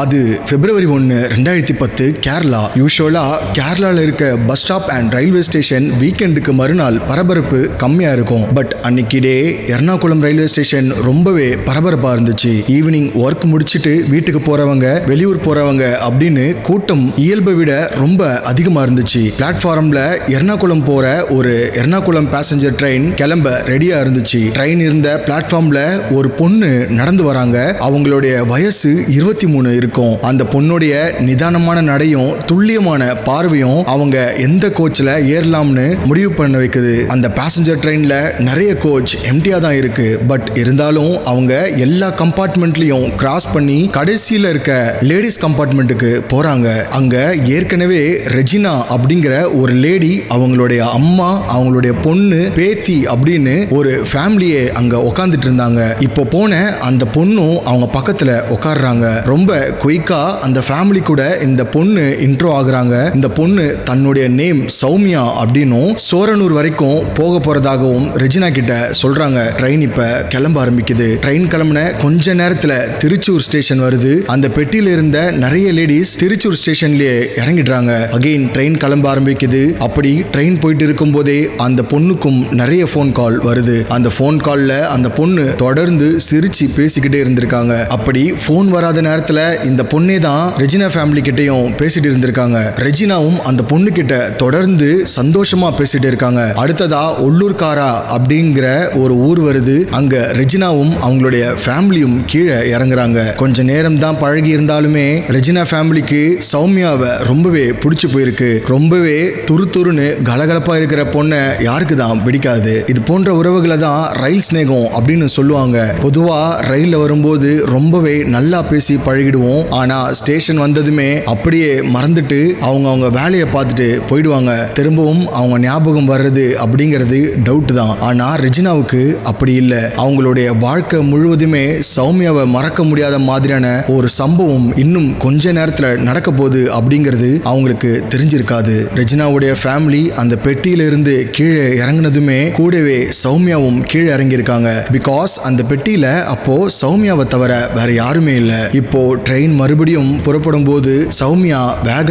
அது February 1, 2010 கேரளா. யூஸ்வலா கேரளால இருக்க bus stop and railway station வீக்கெண்டுக்கு மறுநாள் பரபரப்பு கம்மியா இருக்கும். பட் அன்னைக்கு டே எர்ணாகுளம் ரயில்வே ஸ்டேஷன் ரொம்பவே பரபரப்பா இருந்துச்சு. ஈவினிங் ஒர்க் முடிச்சிட்டு வீட்டுக்கு போறவங்க, வெளியூர் போறவங்க அப்படின்னு கூட்டம் இயல்பை விட ரொம்ப அதிகமா இருந்துச்சு. பிளாட்ஃபார்ம்ல எர்ணாகுளம் போற ஒரு எர்ணாகுளம் பேசஞ்சர் ட்ரெயின் கிளம்ப ரெடியா இருந்துச்சு. ட்ரெயின் இருந்த பிளாட்ஃபார்ம்ல ஒரு பொண்ணு நடந்து வராங்க. அவங்களுடைய வயசு 23 இருக்கும். அந்த பொண்ணுடைய நிதானமான நடையும் துல்லியமான பார்வையும் அவங்க எந்த கோச்ல ஏறலாம்னு முடிவு பண்ண வைக்குது. அந்த பேசஞ்சர் ட்ரெயின்ல நிறைய கோச் எம்டியா தான் இருக்கு. பட் இருந்தாலும் அவங்க எல்லா கம்பார்ட்மெண்ட்லயும் கிராஸ் பண்ணி கடைசியில இருக்க லேடிஸ் கம்பார்ட்மெண்ட்டுக்கு போறாங்க. அங்க ஏற்கனவே ரெஜினா அப்படிங்கிற ஒரு லேடி, அவங்களுடைய அம்மா, அவங்களுடைய பொண்ணு, பேத்தி அப்படின்னு ஒரு ஃபேமிலியே அங்க உட்கார்ந்துட்டு இருந்தாங்க. இப்போ போன அந்த பொண்ணும் அவங்க பக்கத்துல உட்கார்றாங்க. ரொம்ப குயிக்கா அந்த ஃபேமிலி கூட இந்த பொண்ணு இன்ட்ரோ ஆகுறாங்க. இந்த பொண்ணு தன்னுடைய நேம் சௌமியா அப்படின்னும் சோரனூர் வரைக்கும் போக போறதாகவும் ரெஜினா கிட்ட சொல்றாங்க. ட்ரெயின் இப்ப கிளம்ப ஆரம்பிக்குது. ட்ரெயின் கிளம்பின கொஞ்ச நேரத்துல திருச்சூர் ஸ்டேஷன் வருது. அந்த பெட்டியில இருந்த நிறைய லேடிஸ் திருச்சூர் ஸ்டேஷன்லயே இறங்கிடுறாங்க. அகைன் ட்ரெயின் கிளம்ப ஆரம்பிக்குது. அப்படி ட்ரெயின் போயிட்டு இருக்கும் போதே அந்த பொண்ணுக்கும் நிறைய போன் கால் வருது. அந்த போன் கால்ல அந்த பொண்ணு தொடர்ந்து சிரிச்சு பேசிக்கிட்டே இருந்திருக்காங்க. அப்படி போன் வராத நேரத்துல இந்த பொண்ணே தான் ரெஜினா ஃபேமிலி கிட்டையும் பேசிட்டு இருந்திருக்காங்க. ரெஜினாவும் அந்த பொண்ணு கிட்ட தொடர்ந்து சந்தோஷமா பேசிட்டு இருக்காங்க. அடுத்ததா உள்ளூர்காரா அப்படிங்கிற ஒரு ஊர் வருது. அங்க ரெஜினாவும் அவங்களுடைய ஃபேமிலியும் கீழே இறங்குறாங்க. கொஞ்ச நேரம் தான் பழகி இருந்தாலுமே ரெஜினா ஃபேமிலிக்கு சௌமியாவை ரொம்பவே பிடிச்சு போயிருக்கு. ரொம்பவே துருத்துருன்னு கலகலப்பா இருக்கிற பொண்ணை யாருக்கு தான் பிடிக்காது? இது போன்ற உறவுகளை தான் ரயில் ஸ்நேகம் அப்படின்னு சொல்லுவாங்க. பொதுவா ரயில்ல வரும்போது ரொம்பவே நல்லா பேசி பழகிடுவோம். ஆனா ஸ்டேஷன் வந்ததுமே அப்படியே மறந்துட்டு அவங்க வேலையை பார்த்துட்டு போயிடுவாங்க. திரும்பவும் அவங்க ஞாபகம் வர்றது அப்படிங்கிறது டவுட் தான். ஆனா ரெஜினாவுக்கு அப்படி இல்லை. அவங்களுடைய வாழ்க்கை முழுவதுமே சௌமியாவை மறக்க முடியாத மாதிரியான ஒரு சம்பவம் இன்னும் கொஞ்ச நேரத்துல நடக்க போகுது அப்படிங்கிறது அவங்களுக்கு தெரிஞ்சிருக்காது. ரெஜினாவுடைய ஃபேமிலி அந்த பெட்டியில இருந்து கீழே இறங்கினதுமே கூடவே சௌமியாவும் கீழே இறங்கியிருக்காங்க. பிகாஸ் அந்த பெட்டியில அப்போ சௌமியாவை தவிர வேற யாருமே இல்லை. இப்போ ட்ரெயின் மறுபடியும் புறப்படும் போது சௌமியா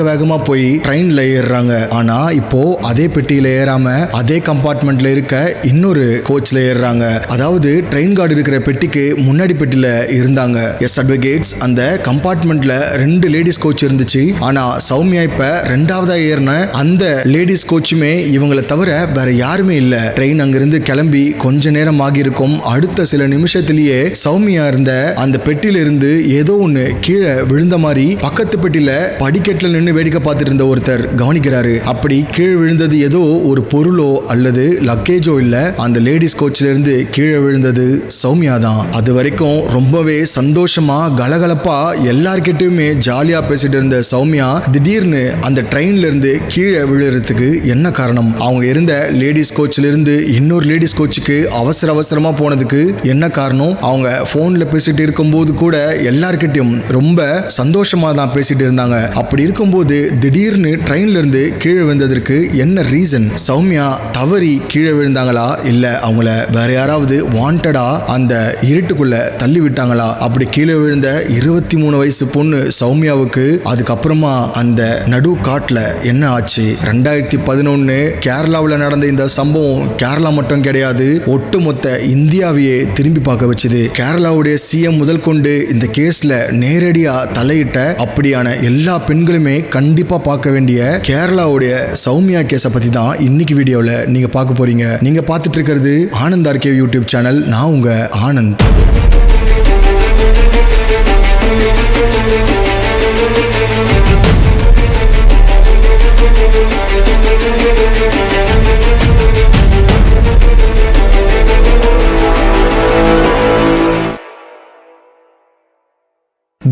வேகமா போய் ட்ரெயின்ல ஏறுறாங்க. ஆனா இப்போ அதே பெட்டியில ஏறாம அதே கம்பார்ட்மெண்ட்ல இருக்க இன்னொரு கோச்ல ஏறுறாங்க. அதாவது ட்ரெயின் கார்டு இருக்கிற பெட்டிக்கு முன்னாடி பெட்டியில இருந்தாங்க. எஸ் அட்வொகேட்ஸ், அந்த கம்பார்ட்மெண்ட்ல 2 லேடிஸ் கோச் இருந்துச்சு. ஆனா சௌமியா இப்ப 2வதா ஏறின அந்த லேடிஸ் கோச்சுமே இவங்களை தவிர வேற யாருமே இல்ல. ட்ரெயின் அங்கிருந்து கிளம்பி கொஞ்ச நேரம் ஆகியிருக்கும். அடுத்த சில நிமிஷத்திலேயே சௌமியா இருந்த அந்த பெட்டியில இருந்து ஏதோ ஒண்ணு கீழே விழுந்த மாதிரி பக்கத்து பெட்டியில படிக்கட்டுல நின்று வேடிக்கை பார்த்துட்டு இருந்த ஒருத்தர் கவனிக்கிறாரு. அப்படி கீழே விழுந்தது ஏதோ ஒரு பொருளோ அல்லது லக்கேஜோ இல்ல, அந்த லேடிஸ் கோச்ல இருந்து கீழே விழுந்தது சௌமியா தான். அது வரைக்கும் ரொம்பவே சந்தோஷமா கலகலப்பா எல்லார்கிட்டயுமே ஜாலியா பேசிட்டு இருந்த சௌமியா திடீர்னு அந்த ட்ரெயின்ல இருந்து கீழே விழுறதுக்கு என்ன காரணம்? அவங்க இருந்த லேடிஸ் கோச்ல இருந்து இன்னொரு லேடிஸ் கோச்சுக்கு அவசரமா போனதுக்கு என்ன காரணம்? அவங்க போன்ல பேசிட்டு இருக்கும்போது கூட எல்லார்கிட்டையும் ரொம்ப சந்தோஷமா தான் பேசிட்டு இருந்தாங்க. அப்படி இருக்கும்போது திடீர்னு ட்ரெயின்ல இருந்து கீழே விழுந்ததற்கு என்ன ரீசன்? சௌமியா தவறி கீழே விழுந்தாங்களா, இல்ல அவங்கள வேற யாராவது வாண்டடா அந்த இருட்டுக்குள்ள தள்ளி விட்டாங்களா? அப்படி கீழே விழுந்த 23 வயசு பொண்ணு சௌமியாவுக்கு அதுக்கப்புறமா அந்த நடு காட்டுல என்ன ஆச்சு? 2011 கேரளாவில் நடந்த இந்த சம்பவம் கேரளா மட்டும் கிடையாது, ஒட்டுமொத்த இந்தியாவையே திரும்பி பார்க்க வச்சுது. கேரளாவுடைய சிஎம் முதல் கொண்டு இந்த கேஸ்ல நேரடியா தலையிட்ட அப்படியான எல்லா பெண்களுமே கண்டிப்பா பார்க்க வேண்டிய கேரளாவுடைய சௌமியா கேஸை பத்தி தான் இன்னைக்கு வீடியோல நீங்க பார்க்க போறீங்க. நீங்க பார்த்துட்டு இருக்கிறது ஆனந்த் ஆர்கே யூடியூப் சேனல். நான் உங்க ஆனந்த்.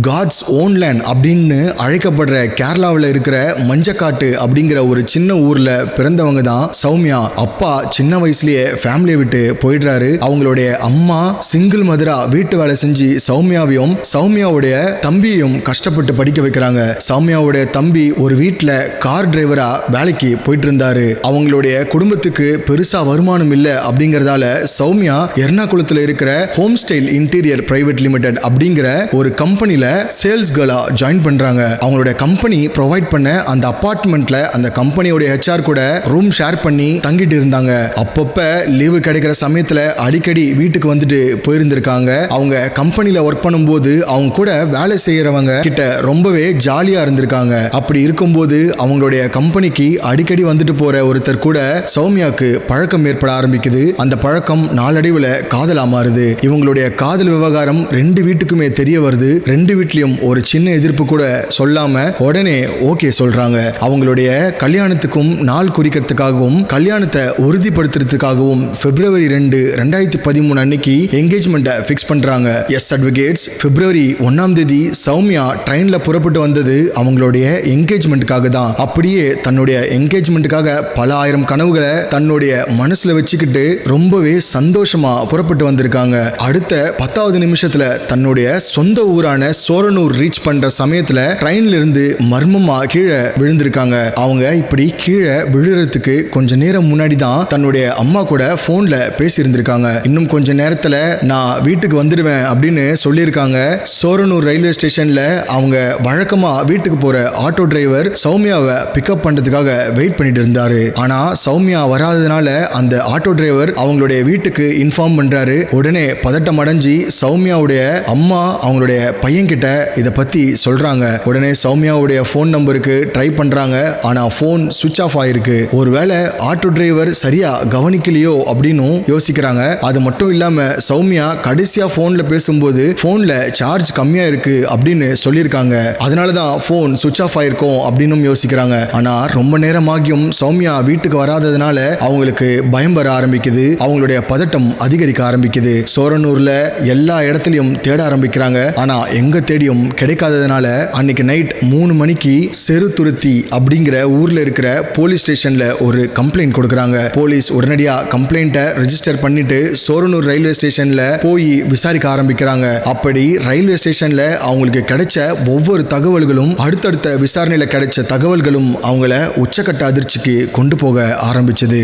காட்ஸ் ஓன் லேண்ட் அப்படின்னு அழைக்கப்படுற கேரளாவில் இருக்கிற மஞ்சக்காட்டு அப்படிங்கிற ஒரு சின்ன ஊர்ல பிறந்தவங்க தான் சௌமியா. அப்பா சின்ன வயசுலயே ஃபேமிலியை விட்டு போயிடுறாரு. அவங்களுடைய அம்மா சிங்கிள் மதரா வீட்டு வேலை செஞ்சு சௌமியாவையும் சௌமியாவுடைய தம்பியையும் கஷ்டப்பட்டு படிக்க வைக்கிறாங்க. சௌமியாவுடைய தம்பி ஒரு வீட்டுல கார் டிரைவரா வேலைக்கு போயிட்டு இருந்தாரு. அவங்களுடைய குடும்பத்துக்கு பெருசா வருமானம் இல்லை அப்படிங்கறதால சௌமியா எர்ணாகுளத்துல இருக்கிற home style interior private limited அப்படிங்கிற ஒரு கம்பெனில சேல்ஸ் கேர்லா ஜாயின் பண்றாங்க. அவங்களுடைய கம்பெனி ப்ரொவைட் பண்ண அந்த அபார்ட்மெண்ட்ல அந்த கம்பெனியோட HR கூட ரூம் ஷேர் பண்ணி தங்கிட்டு இருந்தாங்க. அப்பப்ப லீவு கிடைக்கிற சமயத்துல அடிக்கடி வீட்டுக்கு வந்துட்டு போயிருந்திருக்காங்க. அவங்க கம்பெனில ஒர்க் பண்ணும்போது அவங்க கூட வேலை செய்யறவங்க கிட்ட ரொம்பவே ஜாலியா இருந்திருக்காங்க. அப்படி இருக்கும்போது அவங்களுடைய கம்பெனிக்கு அடிக்கடி வந்துட்டு போற ஒருத்தர் கூட சௌமியாக்கு பழக்கம் ஏற்பட ஆரம்பிக்குது. அந்த பழக்கம் நாளடைவுல காதலா மாறுது. இவங்களுடைய காதல் விவகாரம் 2 வீட்டுக்குமே தெரிய வருது. 2 வீட்லயும் ஒரு சின்ன எதிர்ப்பு கூட சொல்லாம உடனே ஓகே சொல்றாங்க. அவங்களுடைய கல்யாணத்துக்கும் நாள் குறிக்கிறதுக்காகவும் கல்யாணத்தை உறுதிப்படுத்துறதுக்காகவும் February 2, 2013 அன்னைக்கு என்கேஜ்மெண்ட்டை ஃபிக்ஸ் பண்றாங்க. எஸ் அட்வொகேட்ஸ், February 1ஆம் தேதி சௌமியா ட்ரெயின்ல புறப்பட்டு வந்தது அவங்களுடைய என்கேஜ்மெண்ட்டுக்காக தான். அப்படியே தன்னுடைய என்கேஜ்மெண்ட்டுக்காக பல ஆயிரம் கனவுகளை தன்னுடைய மனசுல வச்சுக்கிட்டு ரொம்பவே சந்தோஷமா புறப்பட்டு வந்திருக்காங்க. அடுத்த 10வது நிமிஷத்துல தன்னுடைய சொந்த ஊரான சோரனூர் ரீச் பண்ற சமயத்துல ட்ரெயின்ல இருந்து மர்மமா கீழே விழுந்திருக்காங்க. அவங்க இப்படி கீழே விழுறதுக்கு கொஞ்ச நேரம் முன்னாடி தான் தன்னுடைய அம்மா கூட போன்ல பேசி இருந்திருக்காங்க. இன்னும் கொஞ்ச நேரத்துல நான் வீட்டுக்கு வந்துடுவேன் அப்படின்னு சொல்லியிருக்காங்க. சோரனூர் ரயில்வே ஸ்டேஷன்ல அவங்க வழக்கமா வீட்டுக்கு போற ஆட்டோ டிரைவர் சௌமியாவை பிக்கப் பண்றதுக்காக வெயிட் பண்ணிட்டு இருந்தாரு. ஆனா சௌமியா வராததுனால அந்த ஆட்டோ டிரைவர் அவங்களுடைய வீட்டுக்கு இன்ஃபார்ம் பண்றாரு. உடனே பதட்டம் அடைஞ்சி சௌமியாவுடைய அம்மா அவங்களுடைய பையன் கிட்ட இதை பத்தி சொல்றாங்க. உடனே சௌமியாவுடைய போன் நம்பருக்கு ட்ரை பண்றாங்க. ஆனா போன் சுவிட்ச் ஆஃப் ஆயிருக்கு. ஒருவேளை ஆட்டோ டிரைவர் சரியா கவனிக்கலையோ அப்படின்னு யோசிக்கிறாங்க. அது மட்டும் இல்லாம சௌமியா கடைசியா போன்ல பேசும்போது போன்ல சார்ஜ் கம்மியா இருக்கு அப்படின்னு சொல்லியிருக்காங்க. அதனாலதான் போன் சுவிட்ச் ஆஃப் ஆயிருக்கும் அப்படின்னு யோசிக்கிறாங்க. ஆனா ரொம்ப நேரமாகியும் சௌமியா வீட்டுக்கு வராததுனால அவங்களுக்கு பயம் வர ஆரம்பிக்குது. அவங்களுடைய பதட்டம் அதிகரிக்க ஆரம்பிக்குது. சோரனூர்ல எல்லா இடத்துலயும் தேட ஆரம்பிக்கிறாங்க. ஆனா எங்க தேடியும் கிடைக்காததுனால அன்னைக்கு நைட் 3 மணிக்கு செருத்துருத்தி அப்படிங்கிற ஊர்ல இருக்கிற போலீஸ் ஸ்டேஷன்ல ஒரு கம்ப்ளைண்ட் கொடுக்கறாங்க. போலீஸ் உடனடியா கம்ப்ளைண்ட்டை ரெஜிஸ்டர் பண்ணிட்டு சோரனூர் ரயில்வே ஸ்டேஷன்ல போய் விசாரிக்க ஆரம்பிக்கிறாங்க. அப்படி ரயில்வே ஸ்டேஷன்ல அவங்களுக்கு கிடைச்ச ஒவ்வொரு தகவல்களும் அடுத்தடுத்த விசாரணையில கிடைச்ச தகவல்களும் அவங்கள உச்சக்கட்ட அதிர்ச்சிக்கு கொண்டு போக ஆரம்பிச்சது.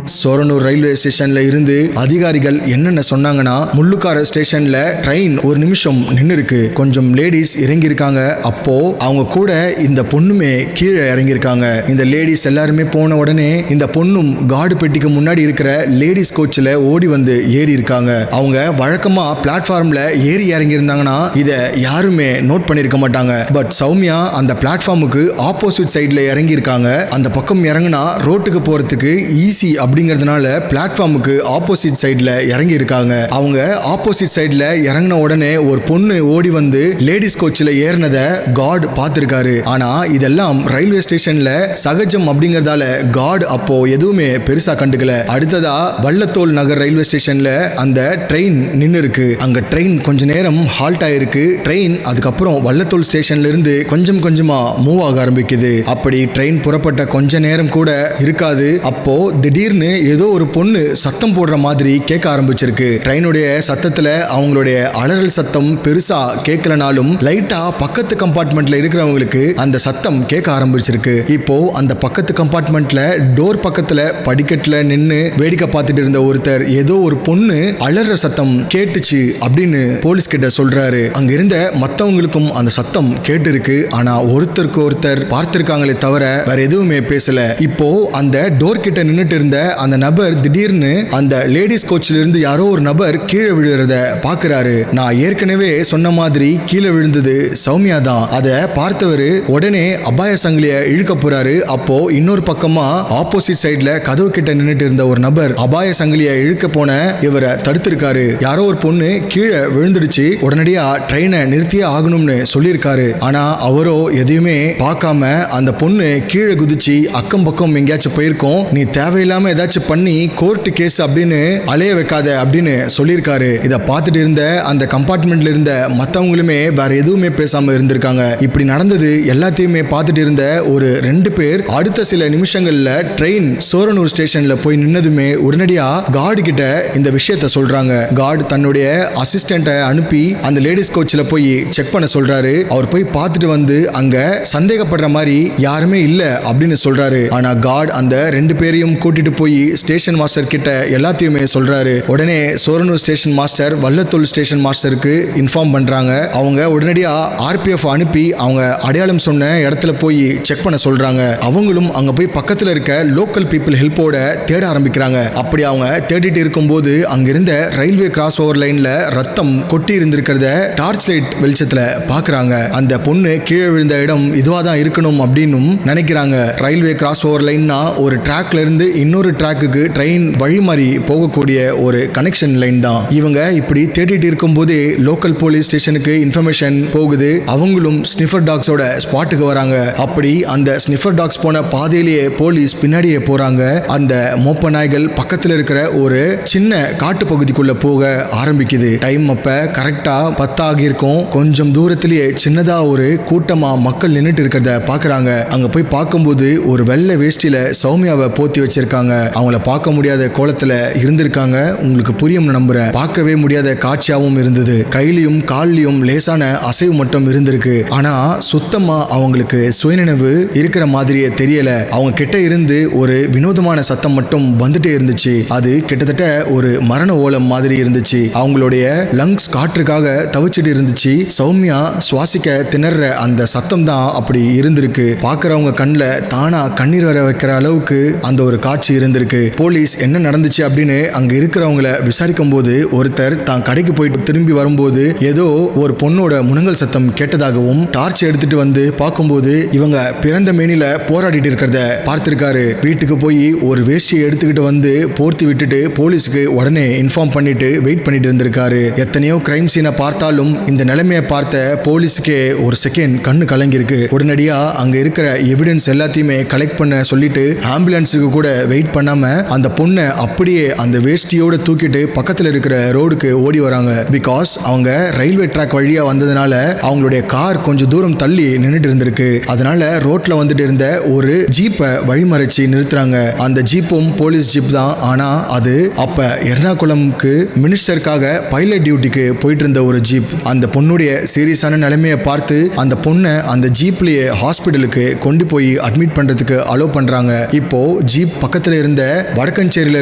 சோரனூர் ரயில்வே ஸ்டேஷன்ல இருந்து அதிகாரிகள் என்னென்ன சொன்னாங்கன்னா, முள்ளுக்கார ஸ்டேஷன்ல ட்ரெயின் ஒரு நிமிஷம் நின்று இருக்கு. கொஞ்சம் லேடிஸ் இறங்கி இருக்காங்க. அப்போ அவங்க கூட இந்த பொண்ணுமே கீழே இறங்கி இருக்காங்க. இந்த லேடிஸ் எல்லாருமே போன உடனே இந்த பொண்ணும் கார்டு பெட்டிக்கு முன்னாடி இருக்கிற லேடிஸ் கோச்சில் ஓடி வந்து ஏறி இருக்காங்க. அவங்க வழக்கமா பிளாட்ஃபார்ம்ல ஏறி இறங்கி இருந்தாங்கன்னா இதை யாருமே நோட் பண்ணிருக்க மாட்டாங்க. பட் சௌமியா அந்த பிளாட்ஃபார்முக்கு ஆப்போசிட் சைட்ல இறங்கி இருக்காங்க. அந்த பக்கம் இறங்கினா ரோட்டுக்கு போறதுக்கு ஈஸி அப்படிங்கிறதுனால பிளாட்ஃபார்முக்கு ஆப்போசிட் சைட்ல இறங்கி இருக்காங்க. அவங்க ஆப்போசிட் சைட்ல இறங்கின உடனே ஒரு பொண்ணு ஓடி வந்து லேடிஸ் கோச்சில் ஏறினதை கார்டு பார்த்திருக்காரு. ஆனா இதெல்லாம் ரயில்வே ஸ்டேஷன்ல சகஜம் அப்படிங்கறதால கார்டு அப்போ எதுவுமே பெருசா கண்டுக்கல. அடுத்ததா வள்ளத்தோல் நகர் ரயில்வே ஸ்டேஷன்ல அந்த ட்ரெயின் நின்று இருக்கு. அங்க ட்ரெயின் கொஞ்ச நேரம் ஹால்ட் ஆயிருக்கு. ட்ரெயின் அதுக்கப்புறம் வள்ளத்தோல் ஸ்டேஷன்ல இருந்து கொஞ்சம் கொஞ்சமா மூவ் ஆக ஆரம்பிக்குது. அப்படி ட்ரெயின் புறப்பட்ட கொஞ்ச நேரம் கூட இருக்காது. அப்போ திடீர்னு ஏதோ ஒரு பொண்ணு சத்தம் போடுற மாதிரி கேட்க ஆரம்பிச்சிருக்கு. ட்ரெயினுடைய சத்தத்துல அவங்களுடைய அலறல் சத்தம் பெருசா கேட்கலனாலும் லைட்டா பக்கத்து கம்பார்ட்மெண்ட்ல இருக்கிறவங்களுக்கு அந்த சத்தம் கேட்க ஆரம்பிச்சிருக்கு. இப்போ அந்த பக்கத்து கம்பார்ட்மெண்ட்ல டோர் பக்கத்துல படிக்கட்டுல நின்னு வேடிக்கை பார்த்துட்டு இருந்த ஒருத்தர் ஏதோ ஒரு பொண்ணு அலற சத்தம் கேட்டுச்சு அப்படின்னு போலீஸ் கிட்ட சொல்றாரு. அங்க இருந்த மத்தவங்களுக்கும் அந்த சத்தம் கேட்டு இருக்கு. ஆனா ஒருத்தருக்கு ஒருத்தர் பார்த்திருக்காங்களே தவிர வேற எதுவுமே பேசல. இப்போ அந்த டோர் கிட்ட நின்னுட்டு இருந்த அந்த நபர் திடீர்னு அந்த லேடிஸ் கோச்சில இருந்து யாரோ ஒரு நபர் கீழே விழுறத பாக்குறாரு. நான் ஏற்கனவே சொன்ன மாதிரி கீழே விழுந்தது சௌமியா தான். அதை பார்த்தவரு உடனே அபாய சங்கிலிய இழுக்க போறாரு. அப்போ இன்னொரு பக்கமா ஆப்போசிட் சைட்ல கதவு கிட்ட நின்னுட்டு இருந்த ஒரு நபர் அபாய சங்கிலிய இழுக்க போன இவரை தடுத்திருக்காரு. யாரோ ஒரு பொண்ணு கீழே விழுந்துடுச்சு, உடனடியா ட்ரெயினை நிறுத்தியே ஆகணும்னு சொல்லியிருக்காரு. ஆனா அவரோ எதையுமே பார்க்காம அந்த பொண்ணு கீழே குதிச்சு அக்கம் பக்கம் எங்கேயாச்சும் போயிருக்கோம், நீ தேவையில்லாம ஏதாச்சும் பண்ணி கோர்ட் கேஸ் அப்படின்னு அலைய வைக்காத அப்படின்னு சொல்லியிருக்காரு. இதை பார்த்துட்டு இருந்த அந்த கம்பார்ட்மெண்ட்ல இருந்த மற்றவங்களுமே வேற எதுவுமே பேசாம இருந்திருக்காங்க. இப்படி நடந்தது எல்லாத்தையுமே பார்த்துட்டு இருந்த ஒரு 2 பேர் அடுத்த சில நிமிஷங்கள்ல ட்ரெயின் சோரனூர் ஸ்டேஷன்ல போய் நின்னதுமே உடனடியா கார்டு கிட்ட இந்த விஷயத்த சொல்றாங்க. கார்டு தன்னுடைய அசிஸ்டன்ட்டை அனுப்பி அந்த லேடிஸ் கோச்சில் போய் செக் பண்ண சொல்றாரு. அவர் போய் பார்த்துட்டு வந்து அங்க சந்தேகப்படுற மாதிரி யாருமே இல்ல அப்படின்னு சொல்றாரு. ஆனா கார்டு அந்த 2 பேரையும் கூட்டிட்டு போய் போய் ஸ்டேஷன் மாஸ்டர் கிட்ட எல்லாத்தையுமே சொல்றாரு. உடனே Shoranur station master Vallathol station மாஸ்டருக்கு இன்ஃபார்ம் பண்றாங்க. அவங்க உடனடியா RPF அனுப்பி அவங்க அடையாளம் சொன்ன இடத்துல போய் செக் பண்ண சொல்றாங்க. அவங்களும் அங்க போய் பக்கத்துல இருக்க லோக்கல் பீப்புள் ஹெல்ப்போட தேட ஆரம்பிக்கிறாங்க. அப்படி அவங்க தேடிட்டு இருக்கும்போது அங்கிருந்த ரயில்வே கிராஸ் ஓவர் லைன்ல ரத்தம் கொட்டி இருந்திருக்கிறத டார்ச் லைட் வெளிச்சத்துல பாக்குறாங்க. அந்த பொண்ணு கீழே விழுந்த இடம் இதுவா தான் இருக்கணும் அப்படின்னு நினைக்கிறாங்க. ரயில்வே கிராஸ் ஓவர் லைன்னா ஒரு ட்ராக்ல இருந்து இன்னொரு ட்ராக்குக்கு ட்ரெயின் வழி மாறி போகக்கூடிய ஒரு கனெக்ஷன் லைன் தான். இவங்க இப்படி தேடிட்டு இருக்கும் போதே லோக்கல் போலீஸ் ஸ்டேஷனுக்கு இன்ஃபர்மேஷன் போகுது. அவங்களும் ஸ்னிஃபர் டாக்ஸோட ஸ்பாட்டுக்கு வராங்க. அப்படி அந்த ஸ்னிஃபர் டாக்ஸ் போன பாதையிலேயே போலீஸ் பின்னாடியே போறாங்க. அந்த மோப்ப நாய்கள் பக்கத்துல இருக்கிற ஒரு சின்ன காட்டு பகுதிக்குள்ள போக ஆரம்பிக்குது. டைம் அப்ப கரெக்டா 10 ஆகியிருக்கும். கொஞ்சம் தூரத்திலேயே சின்னதா ஒரு கூட்டமா மக்கள் நின்றுட்டு இருக்கிறத பாக்குறாங்க. அங்க போய் பார்க்கும்போது ஒரு வெள்ளை வேஷ்டியில சௌமியாவை போத்தி வச்சிருக்காங்க. அவங்கள பார்க்க முடியாத கோலத்துல இருந்திருக்காங்க. உங்களுக்கு புரியும் நம்புறேன். பார்க்கவே முடியாத காட்சியாவும் இருந்தது. கையிலையும் கால்லையும் லேசான அசைவு மட்டும் இருந்திருக்கு. ஆனா சுத்தமா அவங்களுக்கு சுயநினைவு இருக்கிற மாதிரியே தெரியல. அவங்க கிட்ட இருந்து ஒரு வினோதமான சத்தம் மட்டும் வந்துட்டே இருந்துச்சு. அது கிட்டத்தட்ட ஒரு மரண ஓலம் மாதிரி இருந்துச்சு. அவங்களுடைய லங்ஸ் காற்றுக்காக தவிச்சிட்டு இருந்துச்சு. சௌமியா சுவாசிக்க திணற அந்த சத்தம் தான் அப்படி இருந்திருக்கு. பார்க்கறவங்க கண்ணில் தானா கண்ணீர் வர வைக்கிற அளவுக்கு அந்த ஒரு காட்சி இருந்திருக்கு. போலீஸ் என்ன நடந்துச்சு அப்படின்னு அங்க இருக்கிறவங்கள விசாரிக்கும் போது ஒருத்தர் தான் கடைக்கு போயிட்டு திரும்பி வரும்போது ஏதோ ஒரு பொண்ணோட முனங்கல் சத்தம் கேட்டதாகவும் டார்ச் எடுத்துட்டு வந்து பார்க்கும்போது இவங்க பிறந்த மேனில போராடிட்டு இருக்கிறத பார்த்திருக்காரு. வீட்டுக்கு போய் ஒரு வேஷ்டியை எடுத்துக்கிட்டு வந்து போர்த்தி விட்டுட்டு போலீஸுக்கு உடனே இன்ஃபார்ம் பண்ணிட்டு வெயிட் பண்ணிட்டு இருந்திருக்காரு. எத்தனையோ கிரைம் சீனை பார்த்தாலும் இந்த நிலைமையை பார்த்த போலீஸுக்கே ஒரு செகண்ட் கண்ணு கலங்கிருக்கு. உடனடியா அங்க இருக்கிற எவிடன்ஸ் எல்லாத்தையுமே கலெக்ட் பண்ண சொல்லிட்டு ஆம்புலன்ஸுக்கு கூட வெயிட் பண்ணாம அந்த பொண்ணை அப்படியே அந்த வேஷ்டியோட தூக்கிட்டு பக்கத்துல இருக்கிற ரோடுக்கு ஓடி வராங்க. பிகாஸ் அவங்க ரயில்வே ட்ராக் வழியா வந்ததுனால அவங்களுடைய கார் கொஞ்சம் தூரம் தள்ளி நின்றுட்டு இருந்திருக்கு. அதனால ரோட்ல வந்துட்டு இருந்த ஒரு ஜீப்பை வழிமறைச்சு நிறுத்துறாங்க. அந்த ஜீப்பும் போலீஸ் ஜீப் தான். ஆனா அது அப்ப எர்ணாகுளம்க்கு மினிஸ்டருக்காக பைலட் டியூட்டிக்கு போயிட்டு இருந்த ஒரு ஜீப். அந்த பொண்ணுடைய சீரியஸான நிலைமையை பார்த்து அந்த பொண்ணை அந்த ஜீப்லயே ஹாஸ்பிட்டலுக்கு கொண்டு போய் அட்மிட் பண்றதுக்கு அலோ பண்றாங்க. இப்போ ஜீப் பக்கத்துல இருந்த வடக்கஞ்சேரியில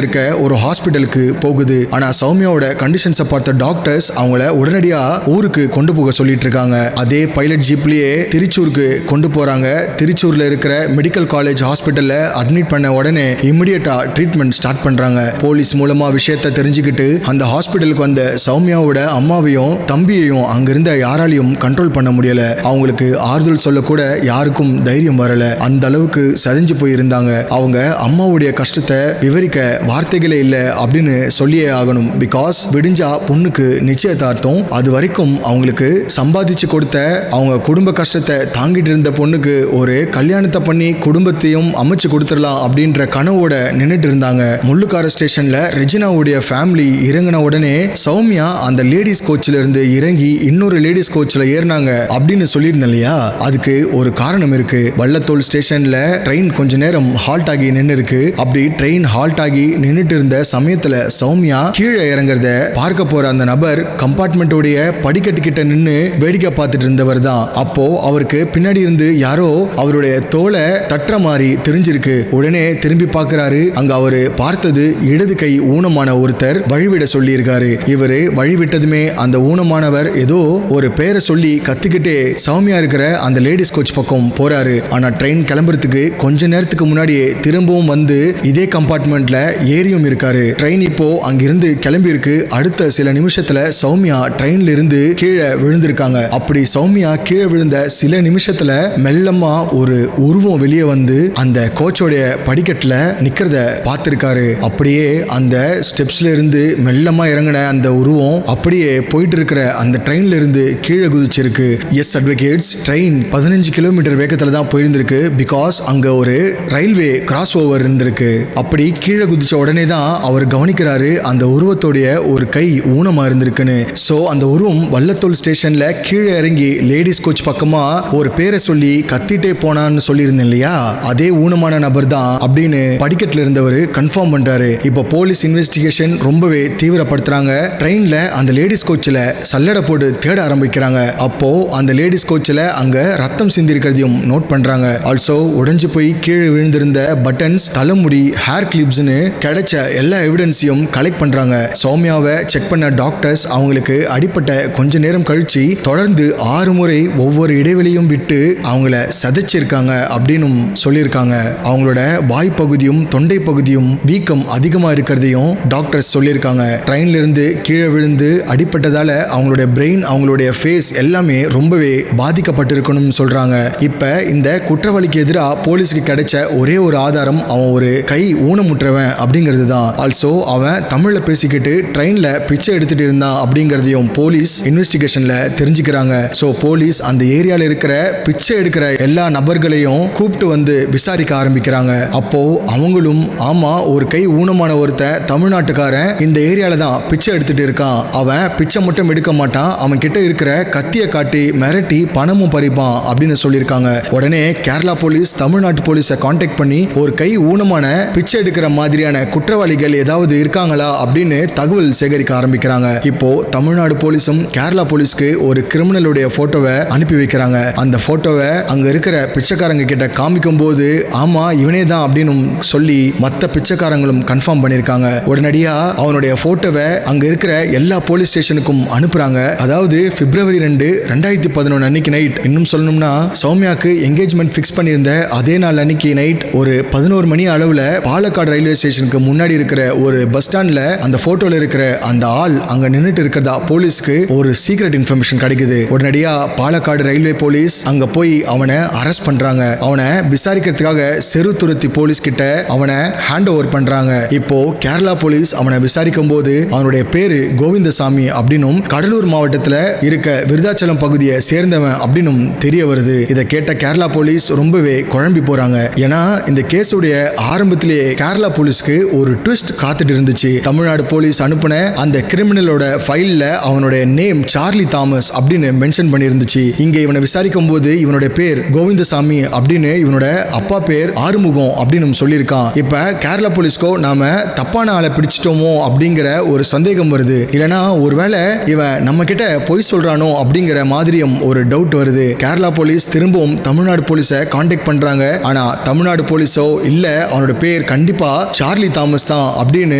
இருக்க ஒரு ஹாஸ்பிட்டலுக்கு போகுது. ஆனா சௌமியாவோட கண்டிஷன்ஸை பார்த்த டாக்டர்ஸ் அவங்கள உடனடியா ஊருக்கு கொண்டு போக சொல்லிட்டு இருக்காங்க. அதே பைலட் ஜீப்லயே திருச்சூருக்கு கொண்டு போறாங்க. திருச்சூர்ல இருக்கிற மெடிக்கல் காலேஜ் ஹாஸ்பிட்டல்ல அட்மிட் பண்ண உடனே இமிடியேட்டா ட்ரீட்மெண்ட் ஸ்டார்ட் பண்றாங்க. போலீஸ் மூலமா விஷயத்தை தெரிஞ்சுக்கிட்டு அந்த ஹாஸ்பிட்டலுக்கு வந்த சௌமியாவோட அம்மாவையும் தம்பியையும் அங்கிருந்த யாராலையும் கண்ட்ரோல் பண்ண முடியல. அவங்களுக்கு ஆறுதல் சொல்ல கூட யாருக்கும் தைரியம் வரல. அந்த அளவுக்கு சதிஞ்சு போயிருந்தாங்க. அவங்க அம்மாவுடைய கஷ்டத்தை விவரிக்க வார்த்தைகளே இல்லை அப்படின்னு சொல்லியே ஆகணும். பிகாஸ் விடிஞ்சா பொண்ணுக்கு நிச்சயதார்த்தம். அது வரைக்கும் அவங்களுக்கு சம்பாதிச்சு கொடுத்த அவங்க குடும்ப கஷ்டத்தை தாங்கிட்டு இருந்த பொண்ணுக்கு ஒரு கல்யாணத்தை பண்ணி குடும்பத்தையும் அமைச்சு கொடுத்துடலாம் அப்படின்ற கனவோட நின்றுட்டு இருந்தாங்க. முள்ளுக்கார ஸ்டேஷன்ல ரெஜினாவுடைய ஃபேமிலி இறங்கின உடனே சௌமியா அந்த லேடிஸ் கோச்சில இருந்து இறங்கி இன்னொரு லேடிஸ் கோச்சில் ஏறினாங்க அப்படின்னு சொல்லியிருந்தேன் இல்லையா. அதுக்கு ஒரு காரணம் இருக்கு. வல்லத்தோல் ஸ்டேஷன்ல ட்ரெயின் கொஞ்ச நேரம் ஹால்ட் ஆகி நின்று இருக்கு. அப்படி ட்ரெயின் ஹால்ட் ஆகி நின்றுட்டு இருந்த சமயத்துல சௌமியா கீழே இறங்குறத பார்க்க போற அந்த நபர் கம்பார்ட்மெண்டோடைய படிக்கட்டு கிட்ட நின்று வேடிக்கை பார்த்துட்டு இருந்தவர் தான். அப்போ அவருக்கு பின்னாடி இருந்து யாரோ அவருடைய தோலை தட்டுற மாதிரி தெரிஞ்சிருக்கு. உடனே திரும்பி பார்க்கிறாரு. அங்க அவரு பார்த்தது இடது கை ஊனமான ஒருத்தர் வழிவிட சொல்லி இருக்காரு. இவரு வழிவிட்டதுமே அந்த ஊனமானவர் ஏதோ ஒரு பேரை சொல்லி கத்துக்கிட்டே சௌமியா இருக்கிற அந்த லேடிஸ் கோச் பக்கம் போறாரு. ஆனா ட்ரெயின் கிளம்புறதுக்கு கொஞ்ச நேரத்துக்கு முன்னாடியே திரும்பவும் வந்து இதே கம்பார்ட்மெண்ட்ல ஏறியும் இருக்காரு. ட்ரெயின் இப்போ அங்கிருந்து கிளம்பி இருக்கு. அடுத்த சில நிமிஷத்துல சௌமியா ட்ரெயின்ல இருந்து கீழே விழுந்திருக்காங்க. அப்படி சௌமியா கீழே விழுந்த சில நிமிஷத்துல மெல்லமா ஒரு உருவம் வெளியே வந்து அந்த கோச்சோடைய படிக்கட்டுல நிக்கிறத பார்த்திருக்காரு. அப்படியே அந்த ஸ்டெப்ஸ்ல இருந்து மெல்லமா இறங்கின அந்த உருவம் அப்படியே போயிட்டு இருக்கிற அந்த ட்ரெயின்ல இருந்து கீழே குதிச்சிருக்கு. எஸ் அட்வொகேட்ஸ், ட்ரெயின் 15 கிலோமீட்டர் வேகத்துல தான் போயிருந்திருக்கு. பிகாஸ் அங்க ஒரு ரயில்வே கிராஸ் ஓவர் இருந்திருக்கு. அப்படி கீழே குதிச்ச உடனே தான் அவர் கவனிக்கிறாரு அந்த உருவத்தோடைய ஒரு கை ஊனமா இருந்திருக்குன்னு. சோ அந்த உருவம் வல்லத்தோல் ஸ்டேஷன்ல கீழே இறங்கி லேடிஸ் கோச் பக்கமா ஒரு பேரை சொல்லி கத்திட்டே போனான்னு சொல்லியிருந்தேன் இல்லையா. அதே ஊனமான நபர் தான் அப்படின்னு படிக்கட்டுல இருந்தவர் கன்ஃபார்ம் பண்றாரு. இப்போ போலீஸ் இன்வெஸ்டிகேஷன் ரொம்பவே தீவிரப்படுத்துறாங்க. ட்ரெயின்ல அந்த லேடிஸ் கோச்சில் சல்லடை போட்டு தேட ஆரம்பிக்கிறாங்க. அப்போ அந்த லேடிஸ் கோச்சில் அங்க ரத்தம் சிந்தி இருக்கிறதையும் நோட் பண்றாங்க. ஆல்சோ உடைஞ்சு போய் கீழே விழுந்திருந்த பட்டன்ஸ், தலைமுடி, ஹேர் கிளிப்ஸ்னு கிடைச்ச எல்லா எவிடன்ஸையும் கலெக்ட் பண்றாங்க. சௌமியாவை செக் பண்ண டாக்டர்ஸ் அவங்களுக்கு அடிப்பட்ட கொஞ்ச நேரம் கழிச்சு தொடர்ந்து 6 முறை ஒவ்வொரு இடைவெளியும் விட்டு அவங்கள சதைச்சிருக்காங்க அப்படின்னு சொல்லியிருக்காங்க. அவங்களோட வாய் பகுதியும் தொண்டை பகுதியும் வீக்கம் அதிகமா இருக்கிறதையும் டாக்டர்ஸ் சொல்லியிருக்காங்க. ட்ரெயின்ல இருந்து கீழே விழுந்து அடிப்பட்டதால அவங்களுடைய பிரெயின் அவங்களுடைய ஃபேஸ் எல்லாமே ரொம்பவே பாதிக்கப்பட்டிருக்கணும்னு சொல்றாங்க. இப்ப இந்த குற்றவாளிக்கு எதிராக போலீஸ்க்கு கிடைச்ச ஒரே ஒரு ஆதாரம் அவன் ஒரு கை ஊனமுற்றவன் அப்படிங்கிறது தான். ஆல்சோ அவன் தமிழ்ல பேசிக்கிட்டு ட்ரெயின்ல பிச்சை எடுத்துட்டு இருந்தான் அப்படிங்கிறதையும் போலீஸ் இன்வெஸ்டிகேஷன்ல தெரிஞ்சுக்கிறாங்க. ஸோ போலீஸ் அந்த ஏரியால இருக்கிற பிச்சை எடுக்கிற எல்லா நபர்களையும் கூப்பிட்டு வந்து விசாரிக்க ஆரம்பிக்கிறாங்க. அப்போ அவங்களும் ஆமா ஒரு கை ஊனமான ஒருத்தன் தமிழ்நாட்டுக்காரன் இந்த ஏரியால தான் பிச்சை எடுத்துட்டு இருக்கான், அவன் பிச்சை மட்டும் எடுக்க மாட்டான், அவன் கிட்ட இருக்கிற கத்தியை காட்டி மிரட்டி பணமும் பறிப்பான் அப்படின்னு சொல்லியிருக்காங்க. உடனே கேரளா போலீஸ் தமிழ்நாட்டு போலீஸை கான்டாக்ட் பண்ணி ஒரு கை ஊனமான பிச்சை எடுக்கிற மாதிரியான குற்றவாளிகள் ஏதாவது இருக்காங்களா அப்படின்னு தகவல் சேகரிக்க ஆரம்பிக்கிறாங்க. இப்போ தமிழ்நாடு போலீஸும் கேரளா போலீஸ்க்கு ஒரு கிரிமினலுடைய போட்டோவை அனுப்பி வைக்கிறாங்க. அந்த போட்டோவை அங்க இருக்கிற பிச்சைக்காரங்க கிட்ட காமிக்கும் போது ஆமா இவனே தான் அப்படின்னு சொல்லி மற்ற பிச்சைக்காரங்களும் கன்ஃபார்ம் பண்ணிருக்காங்க. உடனடியா அவனுடைய போட்டோவை அங்க இருக்கிற எல்லா போலீஸ் ஸ்டேஷனுக்கும் அனுப்புறாங்க. அதாவது பிப்ரவரி 2, 2011 அன்னைக்கு நைட், இன்னும் சொல்லணும்னா சௌமியாக்கு என்கேஜ்மெண்ட் ஃபிக்ஸ் பண்ணியிருந்த அதே நாள் அன்னைக்கு நைட் ஒரு 11 மணி அளவுல பாலக்காடு ரயில்வே ஸ்டேஷனுக்கு முன்னாடி இருக்கிற ஒரு பஸ் ஸ்டாண்ட்ல அந்த போட்டோல இருக்கிற அந்த ஆள் அங்க நின்னுட்டு இருக்கிறதா போலீஸ்க்கு ஒரு சீக்ரெட் இன்ஃபர்மேஷன் கிடைக்குது. உடனடியா பாலக்காடு ரயில்வே போலீஸ் அங்க போய் அவனை அரெஸ்ட் பண்றாங்க. அவனை விசாரிக்கிறதுக்காக செருத்துருத்தி போலீஸ் கிட்ட அவனை ஹேண்ட் ஓவர் பண்றாங்க. இப்போ கேரளா போலீஸ் அவனை விசாரிக்கும் போது அவனுடைய பேரு கோவிந்தசாமி அப்படின்னும் கடலூர் மாவட்டத்தில் இருக்க விருதாச்சலம் பகுதியை சேர்ந்தவன் அப்படின்னும் தெரிய வருது. இதை கேட்ட கேரளா போலீஸ் ரொம்பவே குழம்பி போறாங்க. ஏன்னா இந்த கேஸுடைய ஆரம்பத்திலேயே கேரளா போலீஸ்க்கு ஒரு ட்விஸ்ட் காத்துட்டு இருந்துச்சு. தமிழ்நாடு போலீஸ் அனுப்பின அந்த கிரிமினலோட ஃபைல்ல அவனுடைய நேம் சார்லி தாமஸ் அப்படின்னு மென்ஷன் பண்ணியிருந்துச்சு. இங்க இவனை விசாரிக்கும் போது இவனுடைய பேர் கோவிந்தசாமி அப்படின்னு இவனோட அப்பா பேர் ஆறுமுகம் அப்படின்னு சொல்லியிருக்கான். இப்ப கேரளா போலீஸ்க்கோ நாம தப்பான ஆளை பிடிச்சிட்டோமோ அப்படிங்கிற ஒரு சந்தேகம் வருது. இல்லனா ஒருவேளை இவன் நம்ம கிட்ட பொய் சொல்றானோ அப்படிங்கிற மாதிரியும் ஒரு டவுட் வருது. கேரளா போலீஸ் திரும்பவும் தமிழ்நாடு போலீஸை கான்டாக்ட் பண்றாங்க. ஆனா தமிழ்நாடு போலீஸோ இல்ல அவனோட பேர் கண்டிப்பா சார்லி தாமஸ் தான் அப்படின்னு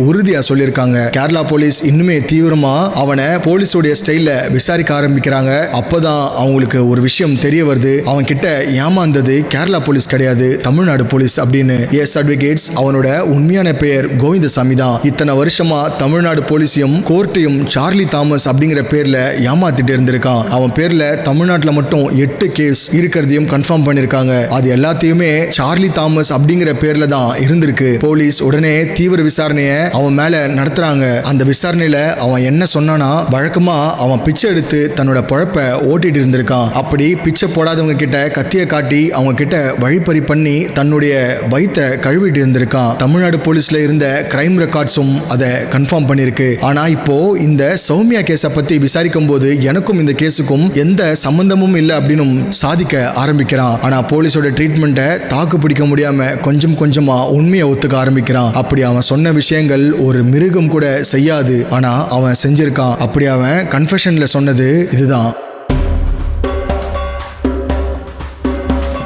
உறுதியா சொல்லியிருக்காங்க. கேரளா போலீஸ் இன்னுமே தீவிரமா அவனை போலீஸோடைய ஸ்டைல்ல விசாரிக்க ஆரம்பிக்கிறாங்க. அப்பதான் அவங்களுக்கு ஒரு விஷயம் தெரிய வருது. அவன் கிட்ட ஏமாந்தது கேரளா போலீஸ் கிடையாது, தமிழ்நாடு போலீஸ் அப்படின்னு. எஸ் அட்வொகேட்ஸ், அவனோட உண்மையான பெயர் கோவிந்தசாமி தான். இத்தனை வருஷமா தமிழ்நாடு போலீஸையும் கோர்ட்டையும் சார்லி தாமஸ் அப்படிங்கிற பேர்ல ஏமாத்திட்டு இருந்திருக்கான். அவன் பேர்ல தமிழ்நாட்டில் மட்டும் 8 கேஸ் இருக்கிறதையும் கன்ஃபார்ம் பண்ணிருக்காங்க. அது எல்லாத்தையுமே சார்லி தாமஸ் அப்படிங்கிற பேர்ல தான் இருந்திருக்கு. போலீஸ் உடனே தீவிர விசாரணையை அவன் மேல நடத்துறாங்க. அந்த விசாரணையில அவன் என்ன சொன்னானா, வழக்கமா அவன் பிச்சை எடுத்து தன்னோட பழப்ப ஓட்டிட்டு இருந்திருக்கான். அப்படி பிச்சை போடாதவங்க கிட்ட கத்தியை காட்டி அவங்க கிட்ட வழிப்பறி பண்ணி தன்னுடைய வயித்தை கழுவிட்டு இருந்திருக்கான். தமிழ்நாடு போலீஸ்ல இருந்த கிரைம் ரெக்கார்ட்ஸும் அதை கன்ஃபார்ம் பண்ணிருக்கு. ஆனா இப்போ இந்த சௌமியா கேஸை பத்தி விசாரிக்கும் போது எனக்கும் இந்த கேஸுக்கும் எந்த சம்பந்தமும் இல்லை அப்படின்னு சாதிக்க ஆரம்பிக்கிறான். ஆனா போலீஸோட ட்ரீட்மெண்ட்டை தாக்கு பிடிக்க முடியாம கொஞ்சம் கொஞ்சமா உண்மையை ஒத்துக்க ஆரம்பிக்கிறான். அப்படி அவன் சொன்ன விஷயங்கள் ஒரு மிருகம் கூட செய்யாது, ஆனா அவன் செஞ்சிருக்கான். அப்படி அவன் கன்ஃபெஷன்ல சொன்னது இதுதான்.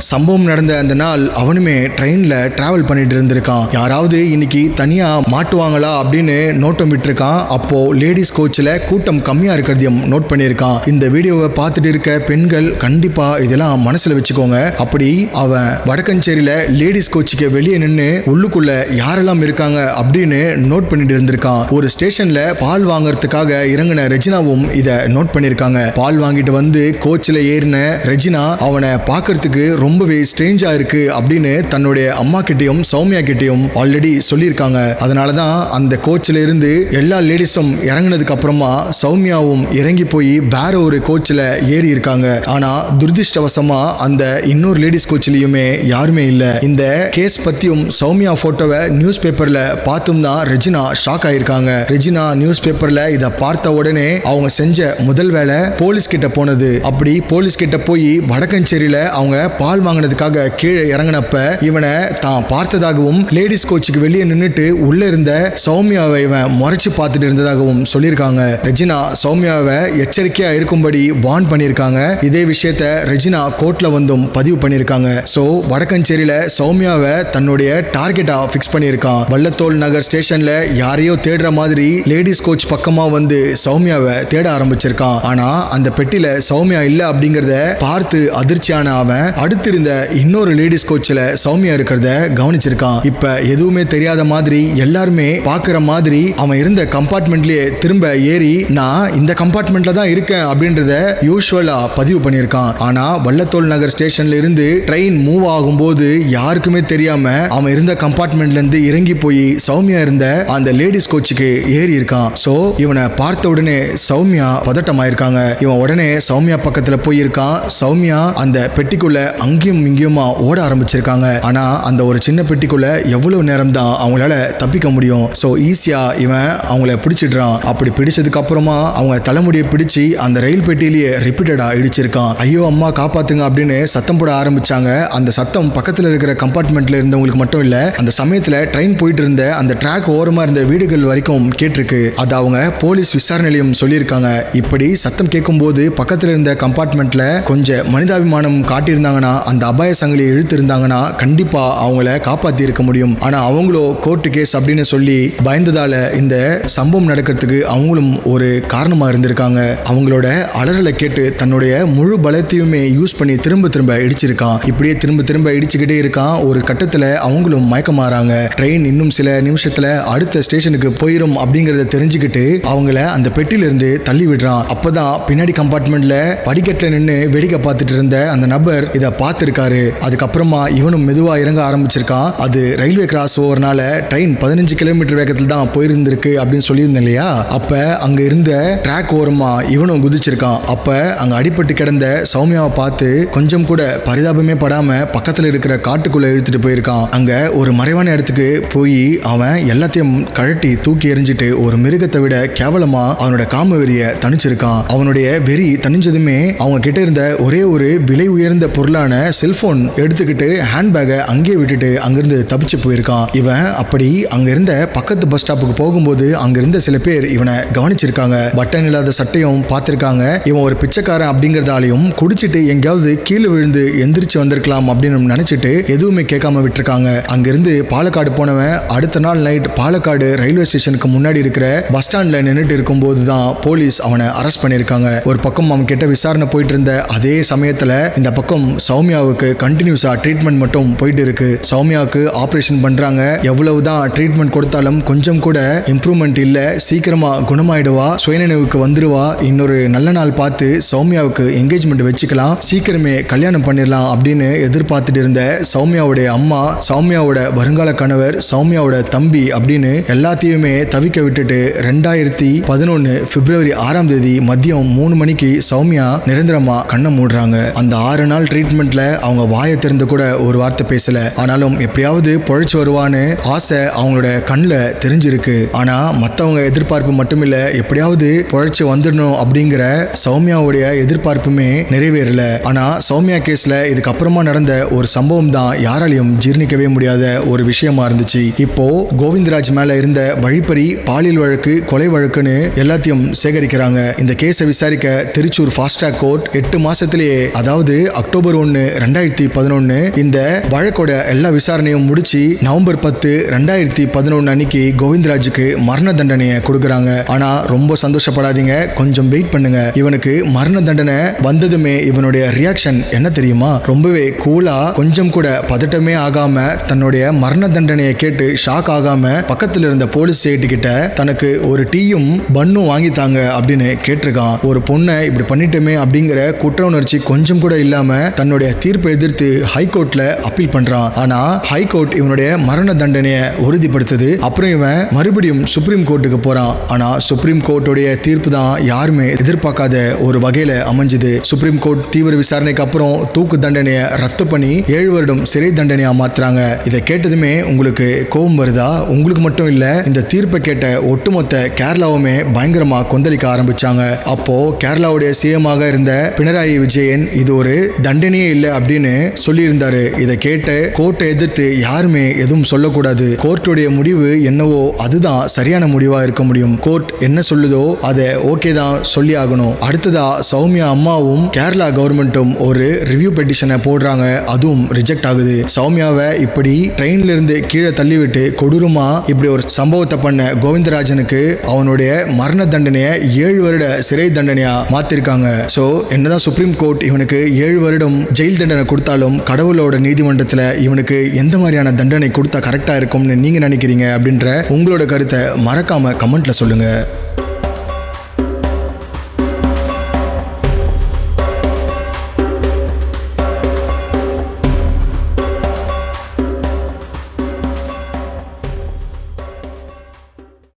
சம்பவம் நடந்த அந்த நாள் அவனுமே ட்ரெயின்ல டிராவல் பண்ணிட்டு இருந்திருக்கான். யாராவது இன்னைக்கு தனியா மாட்டுவாங்களா அப்படின்னு நோட்டம் விட்டுருக்கான். அப்போ லேடிஸ் கோச்சில் கூட்டம் கம்மியா இருக்கிறதையும் நோட் பண்ணியிருக்கான். இந்த வீடியோவை பார்த்துட்டு இருக்க பெண்கள் கண்டிப்பா இதெல்லாம் மனசுல வச்சுக்கோங்க. அப்படி அவன் வடக்கஞ்சேரியில லேடிஸ் கோச்சுக்கு வெளியே நின்று உள்ளுக்குள்ள யாரெல்லாம் இருக்காங்க அப்படின்னு நோட் பண்ணிட்டு இருந்திருக்கான். ஒரு ஸ்டேஷன்ல பால் வாங்கறதுக்காக இறங்கின ரெஜினாவும் இதை நோட் பண்ணியிருக்காங்க. பால் வாங்கிட்டு வந்து கோச்சில் ஏறின ரெஜினா அவனை பார்க்கறதுக்கு ரொம்பவே ஸ்ட்ரேஞ்சா இருக்கு அப்படின்னு தன்னுடைய அம்மா கிட்டையும் சௌமியா கிட்டையும் ஆல்ரெடி சொல்லியிருக்காங்க. அதனாலதான் அந்த கோச்சில் இருந்து எல்லா லேடிஸும் இறங்கினதுக்கு அப்புறமா சௌமியாவும் இறங்கி போய் வேற ஒரு கோச்சில் ஏறி இருக்காங்க. ஆனா துரதிருஷ்டவசமா அந்த இன்னொரு லேடிஸ் கோச்சிலையுமே யாருமே இல்லை. இந்த கேஸ் பத்தியும் சௌமியா போட்டோவை நியூஸ் பேப்பர்ல பார்த்தும் தான் ரெஜினா ஷாக் ஆயிருக்காங்க. ரெஜினா நியூஸ் பேப்பர்ல இதை பார்த்த உடனே அவங்க செஞ்ச முதல் வேலை போலீஸ் கிட்ட போனது. அப்படி போலீஸ் கிட்ட போய் வடக்கஞ்சேரியில அவங்க பால் வாங்கினதுக்காக கீழே இறங்கினப்ப இவனை தான் பார்த்ததாகவும் லேடிஸ் கோச்சுக்கு வெளியே நின்னுட்டு உள்ள இருந்த சௌமியாவை இவன் முறைச்சு பார்த்துட்டு இருந்ததாகவும் சொல்லியிருக்காங்க. ரெஜினா சௌமியாவை எச்சரிக்கையா இருக்கும்படி வார்ன் பண்ணியிருக்காங்க. இதே விஷயத்த ரெஜினா கோர்ட்ல வந்தும் பதிவு பண்ணியிருக்காங்க. சோ வடக்கஞ்சேரியில சௌமியாவை தன்னுடைய டார்கெட்டா பிக்ஸ் பண்ணியிருக்கான். வள்ளத்தோள் நகர் ஸ்டேஷன்ல யாரையோ தேடுற மாதிரி லேடிஸ் கோச் பக்கமா வந்து சௌமியாவை தேட ஆரம்பிச்சிருக்கான். ஆனா அந்த பெட்டியில சௌமியா இல்ல அப்படிங்கறத பார்த்து அதிர்ச்சியான அவன் அடுத்து இருந்த இன்னொரு லேடிஸ் கோச்ல சௌமியா இருக்கிறத கவனிச்சிருக்கான். இப்ப எதுவுமே தெரியாத மாதிரி எல்லாருமே பாக்குற மாதிரி அவன் இருந்த கம்பார்ட்மெண்ட்லயே திரும்ப ஏறி நான் இந்த கம்பார்ட்மெண்ட்ல தான் இருக்கேன் அப்படின்றத யூசுவலா பதிவு பண்ணியிருக்கான். ஆனா வள்ளத்தோள் நகர் ஸ்டேஷன்ல இருந்து ட்ரெயின் மூவ் ஆகும்போது யாருக்குமே தெரியாம அவன் இருந்த கம்பார்ட்மெண்ட்ல இருந்து இறங்கி போய் சௌமியா இருந்த அந்த லேடிஸ் கோச்சுக்கு ஏறி இருக்கான். சோ இவனை பார்த்த உடனே சௌமியா பதட்டமாயிருக்காங்க. இவன் உடனே சௌமியா பக்கத்துல போயிருக்கான். சௌமியா அந்த பெட்டிக்குள்ள அங்கேயும் இங்கேயுமா ஓட ஆரம்பிச்சிருக்காங்க. ஆனா அந்த ஒரு சின்ன பெட்டிக்குள்ள எவ்வளவு நேரம் தான் அவங்களால தப்பிக்க முடியும். சோ ஈஸியா இவன் அவங்கள பிடிச்சிடுறான். அப்படி பிடிச்சதுக்கு அப்புறமா அவங்க தலைமுடியை பிடிச்சு அந்த ரயில் பெட்டியிலேயே ரிப்பீட்டடா இடிச்சிருக்கான். ஐயோ அம்மா காப்பாத்துங்க அப்படின்னு சத்தம் போட ஆரம்பிச்சாங்க. அந்த சத்தம் பக்கத்துல இருக்கிற கம்பார்ட்மெண்ட்ல இருந்தவங்களுக்கு மட்டும் இல்ல, அந்த சமயத்துல ட்ரெயின் போயிட்டு இருந்த அந்த ட்ராக் ஓரமா இருந்த வீடுகள் வரைக்கும் கேட்டிருக்கு. அது அவங்க போலீஸ் விசாரணையிலும் சொல்லியிருக்காங்க. இப்படி சத்தம் கேட்கும் போது பக்கத்துல இருந்த கம்பார்ட்மெண்ட்ல கொஞ்சம் மனிதாபிமானம் காட்டியிருந்தாங்கன்னா, அந்த அபாய சங்கிலியை இழுத்து இருந்தாங்கன்னா கண்டிப்பா அவங்கள காப்பாத்தி இருக்க முடியும். ஆனா அவங்களோ கோர்ட்டு கேஸ் அப்படின்னு சொல்லி பயந்ததால இந்த சம்பவம் நடக்கிறதுக்கு அவங்களும் ஒரு காரணமா இருந்திருக்காங்க. அவங்களோட அலறலை கேட்டு தன்னுடைய முழு பலத்தையுமே யூஸ் பண்ணி திரும்ப திரும்ப இடிச்சிருக்கான். இப்படியே திரும்ப திரும்ப இடிச்சுக்கிட்டே இருக்கான். ஒரு கட்டத்துல அவங்களும் மயக்கமாறாங்க. ட்ரெயின் இன்னும் சில நிமிஷத்துல அடுத்த ஸ்டேஷனுக்கு போயிரும் அப்படிங்கறத தெரிஞ்சுக்கிட்டு அவங்கள அந்த பெட்டியில இருந்து தள்ளி விடுறான். அப்பதான் பின்னாடி கம்பார்ட்மெண்ட்ல படிக்கட்டுல நின்று வேடிக்கை பார்த்துட்டு இருந்த அந்த நபர் இதை பார்த்திருக்காரு. அதுக்கப்புறமா இவனும் மெதுவா இறங்க ஆரம்பிச்சிருக்கான். அது ரயில்வே கிராஸ் ஓவர்னால ட்ரெயின் 15 கிலோமீட்டர் வேகத்தில் தான் போயிருந்திருக்கு அப்படின்னு சொல்லியிருந்தேன் இல்லையா. அப்ப அங்க இருந்த ட்ராக் ஓரமா இவனும் குதிச்சிருக்கான். அப்ப அங்க அடிபட்டு கிடந்த சௌமியாவை பார்த்து கொஞ்சம் கூட பரிதாபமே படாம பக்கத்துல இருக்கிற காட்டுக்குள்ள இழுத்துட்டு போயிருக்கான். அங்க ஒரு மறைவான இடத்துக்கு போய் அவன் எல்லாத்தையும் கழட்டி தூக்கி எறிஞ்சிட்டு ஒரு மிருகத்தை விட கேவலமா அவனோட காம வெறிய தணிச்சிருக்கான். அவனுடைய வெறி தணிஞ்சதுமே அவங்க கிட்ட இருந்த ஒரே ஒரு விலை உயர்ந்த பொருளான செல்போன் எடுத்துக்கிட்டு ஹேண்ட்பேக்கை அங்கேயே விட்டுட்டு அங்கிருந்து தப்பிச்சு போயிருக்கான். இவன் அப்படி அங்க இருந்த பக்கத்து பஸ் ஸ்டாப்புக்கு போகும்போது அங்க இருந்த சில பேர் இவனை கவனிச்சிருக்காங்க. பட்டன் இல்லாத சட்டையும் பார்த்திருக்காங்க. இவன் ஒரு பிச்சைக்காரன் அப்படிங்கறதாலையும் குடிச்சிட்டு எங்கேயாவது கீழே விழுந்து எந்திரிச்சு வந்திருக்கலாம் அப்படின்னு நினைச்சிட்டு எதுவுமே கேட்காம விட்டுருக்காங்க. அங்கிருந்து பாலக்காடு போனவன் அடுத்த நாள் நைட் பாலக்காடு ரயில்வே ஸ்டேஷனுக்கு முன்னாடி இருக்கிற பஸ் ஸ்டாண்ட்ல நின்றுட்டு இருக்கும் போதுதான் போலீஸ் அவனை அரெஸ்ட் பண்ணிருக்காங்க. ஒரு பக்கம் அவன் கிட்ட விசாரணை போயிட்டு இருந்த அதே சமயத்துல இந்த பக்கம் சௌமியாவுக்கு கண்டினியூஸா ட்ரீட்மெண்ட் மட்டும் போயிட்டு இருக்கு. சௌமியாவுக்கு ஆபரேஷன் பண்றாங்க. எவ்வளவுதான் ட்ரீட்மெண்ட் கொடுத்தாலும் கொஞ்சம் கூட இம்ப்ரூவ்மெண்ட் இல்ல. சீக்கிரமா குணமாயிடுவா, சுயநினைவுக்கு வந்துருவா. இன்னொரு நல்ல நாள் பார்த்து சௌமியாவுக்கு என்கேஜ்மெண்ட் வச்சுக்கலாம், சீக்கிரமே கல்யாணம் பண்ணிடலாம் அப்படின்னு எதிர்பார்த்துட்டு இருந்த சௌமியாவுடைய அம்மா, சௌமியாவோட வருங்கால கணவர், சௌமியாவோட தம்பி அப்படின்னு எல்லாத்தையுமே தவிக்க விட்டுட்டு 2011 பிப்ரவரி 6ஆம் தேதி மதியம் 3 மணிக்கு சௌமியா நிரந்தரமா கண்ணை மூடுறாங்க. அந்த 6 நாள் ட்ரீட்மெண்ட்ல அவங்க வாயை திறந்து கூட ஒரு வார்த்தை பேசல. ஆனாலும் எப்படியாவது பொழைச்சு வருவான்னு ஆசை அவங்களோட கண்ணில் தெரிஞ்சிருக்கு. ஆனா மற்றவங்க எதிர்பார்ப்பு மட்டுமில்ல, எப்படியாவது பொழைச்சு வந்துடணும் அப்படிங்கிற சௌமியாவுடைய எதிர்பார்ப்புமே நிறைவேறல. ஆனா சௌமியா கேஸ்ல இதுக்கப்புறமா நடந்த ஒரு சம்பவம் தான் யாராலையும் ஜீர்ணிக்கவே முடியாத ஒரு விஷயமா இருந்துச்சு. இப்போ கோவிந்தராஜ் மேல இருந்த வழிப்பறி, பாலியல் வழக்கு, கொலை வழக்குன்னு எல்லாத்தையும் சேகரிக்கிறாங்க. இந்த கேஸை விசாரிக்க திருச்சூர் ஃபாஸ்ட் ட்ராக் கோர்ட் 8 மாசத்திலேயே, அதாவது அக்டோபர் 1, 2011 இந்த வழக்கோட எல்லா விசாரணையும் முடிச்சு நவம்பர் 10, 2011 அன்னைக்கு கோவிந்தராஜுக்கு மரண தண்டனையை கொடுக்கறாங்க. ஆனா ரொம்ப சந்தோஷப்படாதீங்க, கொஞ்சம் வெயிட் பண்ணுங்க. இவனுக்கு மரண தண்டனை வந்ததுமே இவனுடைய ரியாக்ஷன் என்ன தெரியுமா? ரொம்பவே கூலா, கொஞ்சம் கூட பதட்டமே ஆகாம, தன்னுடைய மரண தண்டனையை கேட்டு ஷாக் ஆகாம பக்கத்துல இருந்த போலீஸ் கிட்ட தனக்கு ஒரு டீயும் பன்னும் வாங்கித்தாங்க அப்படின்னு கேட்டிருக்கான். ஒரு பொண்ணை இப்படி பண்ணிட்டோமே அப்படிங்கிற குற்ற உணர்ச்சி கொஞ்சம் கூட இல்லாம தன்னுடைய தீர்ப்பை எதிர்த்து ஹைகோர்ட்ல அப்பீல் பண்றான். ஆனா ஹைகோர்ட் இவனுடைய மரண தண்டனையை உறுதிப்படுத்துது. அப்புறம் இவன் மறுபடியும் சுப்ரீம் கோர்ட்டுக்கு போறான். ஆனா சுப்ரீம் கோர்ட்டுடைய தீர்ப்பு தான் யாருமே எதிர்பார்க்காத ஒரு வகையில அமைஞ்சது. சுப்ரீம் கோர்ட் தீவிர விசாரணைக்கு அப்புறம் தூக்கு தண்டனையை ரத்து பண்ணி 7 வருடம் சிறை தண்டனையா மாத்துறாங்க. இதை கேட்டதுமே உங்களுக்கு கோபம் வருதா? உங்களுக்கு மட்டும் இல்ல, இந்த தீர்ப்பை கேட்ட ஒட்டுமொத்த கேரளாவுமே பயங்கரமா கொந்தளிக்க ஆரம்பிச்சாங்க. அப்போ கேரளாவுடைய சிஎம் ஆக இருந்த பினராயி விஜயன் இது ஒரு தண்டனையே இல்ல, இல்லை அப்படின்னு சொல்லியிருந்தாரு. இதை கேட்ட கோர்ட்டை எதிர்த்து யாருமே எதுவும் சொல்லக்கூடாது. கோர்ட்டுடைய முடிவு என்னவோ அதுதான் சரியான முடிவா இருக்க முடியும். கோர்ட் என்ன சொல்லுதோ அதை ஓகே தான் சொல்லி ஆகணும். அடுத்ததா சௌமியா அம்மாவும் கேரளா கவர்மெண்ட்டும் ஒரு ரிவ்யூ பெட்டிஷனை போடுறாங்க. அதுவும் ரிஜெக்ட் ஆகுது. சௌமியாவை இப்படி ட்ரெயின்ல இருந்து கீழே தள்ளிவிட்டு கொடூரமா இப்படி ஒரு சம்பவத்தை பண்ண கோவிந்தராஜனுக்கு அவனுடைய மரண தண்டனையை 7 வருட சிறை தண்டனையா மாத்திருக்காங்க. சோ என்னதான் சுப்ரீம் கோர்ட் இவனுக்கு 7 வருடம் ஜெயில் தண்டனை கொடுத்தாலும் கடவுளோட நீதிமன்றத்தில் இவனுக்கு எந்த மாதிரியான தண்டனை கொடுத்தா கரெக்டா இருக்கும்னு நீங்க நினைக்கிறீங்க அப்படின்ற உங்களோட கருத்தை மறக்காம கமெண்ட்ல சொல்லுங்க.